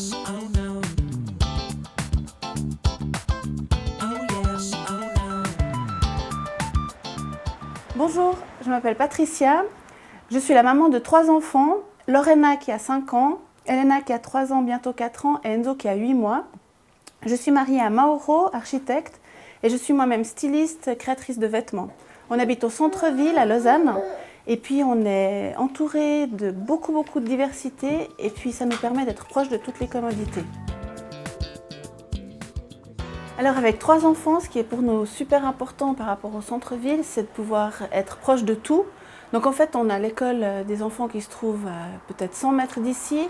yes, oh no. Oh yes, oh no. Bonjour, je m'appelle Patricia. Je suis la maman de 3 enfants, Lorena qui a 5 ans, Elena qui a 3 ans, bientôt 4 ans et Enzo qui a 8 mois. Je suis mariée à Mauro, architecte, et je suis moi-même styliste, créatrice de vêtements. On habite au centre-ville, à Lausanne, et puis on est entouré de beaucoup de diversité, et puis ça nous permet d'être proche de toutes les commodités. Alors avec 3 enfants, ce qui est pour nous super important par rapport au centre-ville, c'est de pouvoir être proche de tout. Donc en fait, on a l'école des enfants qui se trouve à peut-être 100 mètres d'ici.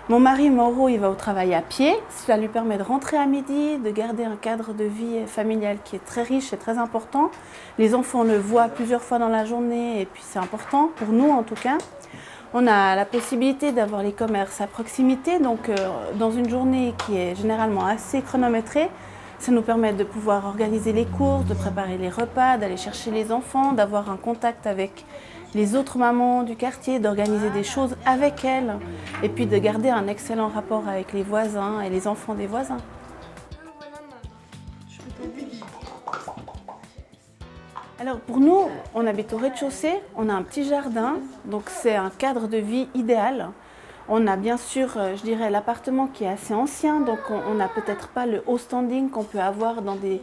Mon mari Mauro, il va au travail à pied. Cela lui permet de rentrer à midi, de garder un cadre de vie familial qui est très riche et très important. Les enfants le voient plusieurs fois dans la journée et puis c'est important, pour nous en tout cas. On a la possibilité d'avoir les commerces à proximité, donc dans une journée qui est généralement assez chronométrée, ça nous permet de pouvoir organiser les courses, de préparer les repas, d'aller chercher les enfants, d'avoir un contact avec les autres mamans du quartier, d'organiser des choses avec elles et puis de garder un excellent rapport avec les voisins et les enfants des voisins. Alors pour nous, on habite au rez-de-chaussée, on a un petit jardin, donc c'est un cadre de vie idéal. On a bien sûr, je dirais, l'appartement qui est assez ancien, donc on n'a peut-être pas le haut standing qu'on peut avoir dans des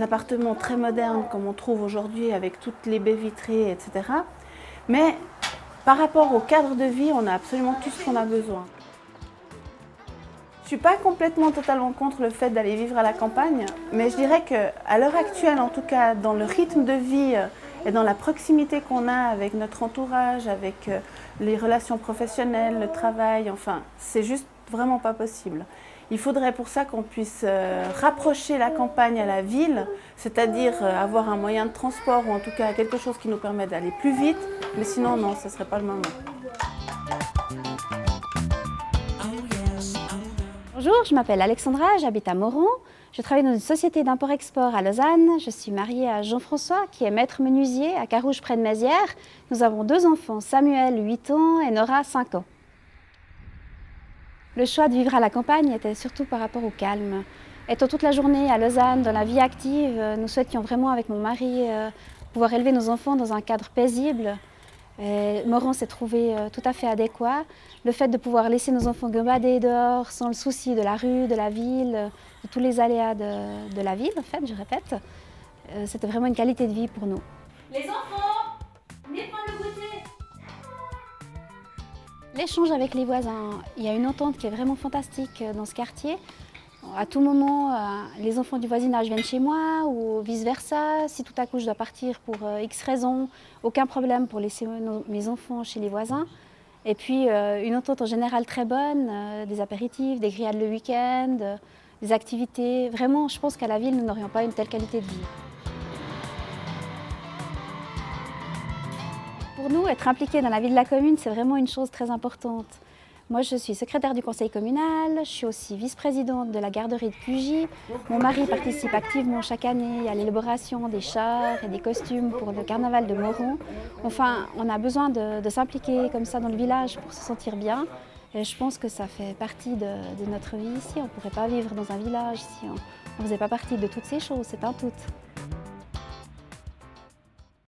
appartements très modernes comme on trouve aujourd'hui avec toutes les baies vitrées, etc. Mais par rapport au cadre de vie, on a absolument tout ce qu'on a besoin. Je ne suis pas complètement totalement contre le fait d'aller vivre à la campagne, mais je dirais qu'à l'heure actuelle, en tout cas dans le rythme de vie et dans la proximité qu'on a avec notre entourage, avec les relations professionnelles, le travail, enfin, c'est juste vraiment pas possible. Il faudrait pour ça qu'on puisse rapprocher la campagne à la ville, c'est-à-dire avoir un moyen de transport ou en tout cas quelque chose qui nous permet d'aller plus vite, mais sinon non, ce ne serait pas le moment. Bonjour, je m'appelle Alexandra, j'habite à Moron. Je travaille dans une société d'import-export à Lausanne. Je suis mariée à Jean-François, qui est maître menuisier à Carouge près de Mézières. Nous avons 2 enfants, Samuel, 8 ans, et Nora, 5 ans. Le choix de vivre à la campagne était surtout par rapport au calme. Étant toute la journée à Lausanne, dans la vie active, nous souhaitions vraiment avec mon mari pouvoir élever nos enfants dans un cadre paisible. Moron s'est trouvé tout à fait adéquat. Le fait de pouvoir laisser nos enfants gambader dehors sans le souci de la rue, de la ville, de tous les aléas de la ville, en fait, je répète, c'était vraiment une qualité de vie pour nous. Les enfants, venez prendre le goûter. L'échange avec les voisins, il y a une entente qui est vraiment fantastique dans ce quartier. À tout moment, les enfants du voisinage viennent chez moi ou vice-versa. Si tout à coup je dois partir pour X raisons, aucun problème pour laisser mes enfants chez les voisins. Et puis une entente en général très bonne, des apéritifs, des grillades le week-end, des activités. Vraiment, je pense qu'à la ville, nous n'aurions pas une telle qualité de vie. Pour nous, être impliqués dans la vie de la commune, c'est vraiment une chose très importante. Moi, je suis secrétaire du conseil communal, je suis aussi vice-présidente de la garderie de Cugy. Mon mari participe activement chaque année à l'élaboration des chars et des costumes pour le carnaval de Moron. Enfin, on a besoin de s'impliquer comme ça dans le village pour se sentir bien. Et je pense que ça fait partie de notre vie ici. On ne pourrait pas vivre dans un village si on ne faisait pas partie de toutes ces choses, c'est un tout.